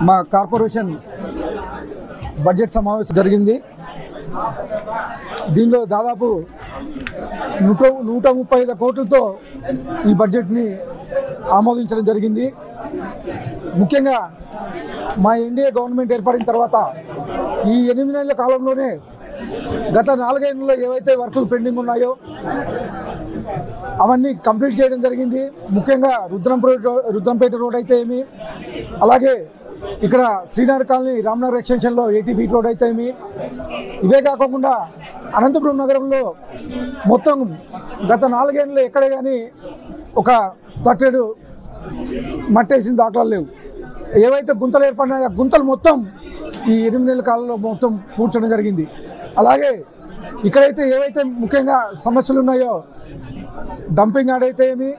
మా corporation budget సమావేశం జరిగింది. దీనిలో దాదాపు 135 కోట్లతో ఈ బడ్జెట్ని ఆమోదించడం జరిగింది. ముఖ్యంగా మా ఎన్డీఏ గవర్నమెంట్ ఏర్పడిన తర్వాత ఈ 8 నెలల కాలంలోనే గత 4 ఏళ్లలో ఏవైతే వర్కులు పెండింగ్ ఉన్నాయో అవన్నీ కంప్లీట్ చేయడం జరిగింది. ముఖ్యంగా రుద్రంపేట రోడ్ అయితే ఏమి, అలాగే ఇక్కడ శ్రీనగర్ కాలనీ రామ్నగర్ ఎక్స్టెన్షన్లో 80 ఫీట్ రోడ్ అయితే ఏమి, ఇవే కాకుండా అనంతపురం నగరంలో మొత్తం గత 4 ఏళ్ళలో ఎక్కడే కానీ ఒక తట్టెడు మట్టేసిన దాఖలాలు లేవు. ఏవైతే గుంతలు ఏర్పడినాయో ఆ గుంతలు మొత్తం ఈ 8 నెలల కాలంలో మొత్తం పూడ్చడం జరిగింది. అలాగే ఇక్కడైతే ఏవైతే ముఖ్యంగా సమస్యలు ఉన్నాయో డంపింగ్ యార్డ్ అయితే ఏమి,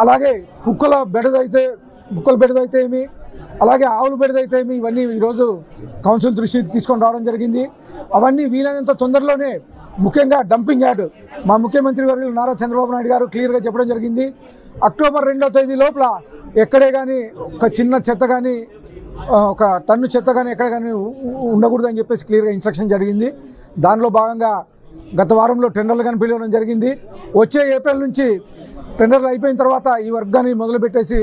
అలాగే కుక్కల బెడదైతే ఏమి, అలాగే ఆవుల బెడదైతే ఏమి, ఇవన్నీ ఈరోజు కౌన్సిల్ దృష్టికి తీసుకొని రావడం జరిగింది. అవన్నీ వీలైనంత తొందరలోనే, ముఖ్యంగా డంపింగ్ యార్డ్ మా ముఖ్యమంత్రి వర్యులు నారా చంద్రబాబు నాయుడు గారు క్లియర్గా చెప్పడం జరిగింది. అక్టోబర్ 2వ తేదీ లోపల ఎక్కడే కానీ ఒక చిన్న చెత్త కానీ ఒక టన్ను చెత్త కానీ ఎక్కడ కానీ ఉండకూడదని చెప్పేసి క్లియర్గా ఇన్స్ట్రక్షన్ జరిగింది. దానిలో భాగంగా గత వారంలో టెండర్లు కానీ పిలవడం జరిగింది. వచ్చే ఏప్రిల్ నుంచి టెండర్లు అయిపోయిన తర్వాత ఈ వర్క్ కానీ మొదలుపెట్టేసి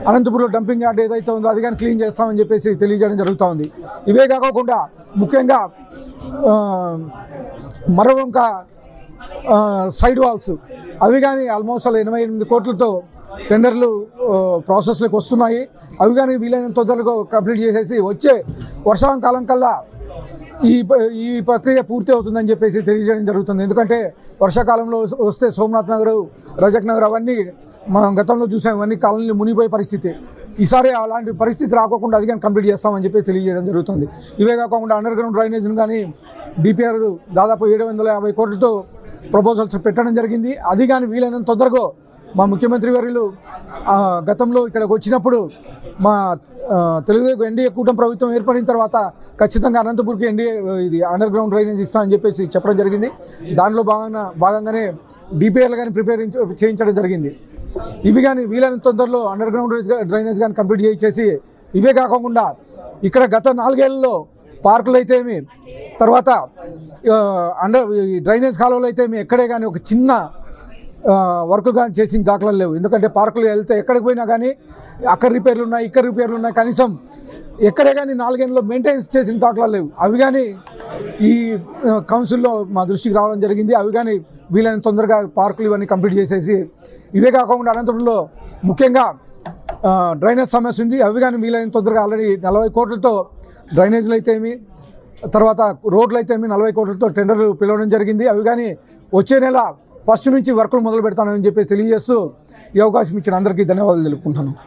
అనంతపురంలో డంపింగ్ యార్డ్ ఏదైతే ఉందో అది కానీ క్లీన్ చేస్తామని చెప్పేసి తెలియజేయడం జరుగుతూ ఉంది. ఇవే కాకుండా ముఖ్యంగా మరొక సైడ్ వాల్స్ అవి కానీ ఆల్మోస్ట్ 88 కోట్లతో టెండర్లు ప్రాసెస్లోకి వస్తున్నాయి. అవి కానీ వీలైనంత తొందరగా కంప్లీట్ చేసేసి వచ్చే వర్షాకాలం కల్లా ఈ ప్రక్రియ పూర్తి అవుతుందని చెప్పేసి తెలియజేయడం జరుగుతుంది. ఎందుకంటే వర్షాకాలంలో వస్తే సోమనాథ్ నగర్, రజక్ నగర్ అవన్నీ మనం గతంలో చూసాం, ఇవన్నీ కాలనీలు మునిగిపోయే పరిస్థితి. ఈసారి అలాంటి పరిస్థితి రాకుండా అది కానీ కంప్లీట్ చేస్తామని చెప్పి తెలియజేయడం జరుగుతుంది. ఇవే కాకుండా అండర్ గ్రౌండ్ డ్రైనేజ్ని కానీ డిపిఆర్ దాదాపు 750 కోట్లతో ప్రపోజల్స్ పెట్టడం జరిగింది. అది కానీ వీలైనంత తొందరగా మా ముఖ్యమంత్రి వర్యులు గతంలో ఇక్కడికి వచ్చినప్పుడు మా తెలుగుదేశం ఎన్డీఏ కూటమి ప్రభుత్వం ఏర్పడిన తర్వాత ఖచ్చితంగా అనంతపూర్కి ఇది అండర్ గ్రౌండ్ డ్రైనేజ్ ఇస్తామని చెప్పేసి చెప్పడం జరిగింది. దానిలో భాగంగానే డిపిఆర్లు కానీ ప్రిపేర్ చేయించడం జరిగింది. ఇవి కానీ వీలైనంత తొందరలో అండర్ గ్రౌండ్ డ్రైనేజ్ కానీ కంప్లీట్ చేయించేసి, ఇవే కాకుండా ఇక్కడ గత 4 ఏళ్లలో పార్కులు అయితే ఏమి, తర్వాత డ్రైనేజ్ కాలువలు అయితే ఏమి ఎక్కడే కానీ ఒక చిన్న వర్క్ కానీ చేసిన దాఖలాలు లేవు. ఎందుకంటే పార్కులు వెళ్తే ఎక్కడికి పోయినా కానీ అక్కడ రిపేర్లు ఉన్నాయి, ఇక్కడ రిపేర్లు ఉన్నాయి, కనీసం ఎక్కడే కానీ 4 ఏళ్ళలో మెయింటెనెన్స్ చేసిన దాఖలాలు లేవు. అవి కానీ ఈ కౌన్సిల్లో మా దృష్టికి రావడం జరిగింది. అవి కానీ వీలైన తొందరగా పార్కులు ఇవన్నీ కంప్లీట్ చేసేసి, ఇవే కాకుండా అనంతపురంలో ముఖ్యంగా డ్రైనేజ్ సమస్య ఉంది. అవి కానీ వీలైన తొందరగా ఆల్రెడీ 40 కోట్లతో డ్రైనేజ్లు అయితే ఏమి, తర్వాత రోడ్లు అయితే ఏమి 40 కోట్లతో టెండర్లు పిలవడం జరిగింది. అవి కానీ వచ్చే నెల 1 నుంచి వర్కులు మొదలు పెడతానని చెప్పి తెలియజేస్తూ ఈ అవకాశం ఇచ్చిన అందరికీ ధన్యవాదాలు తెలుపుకుంటున్నాను.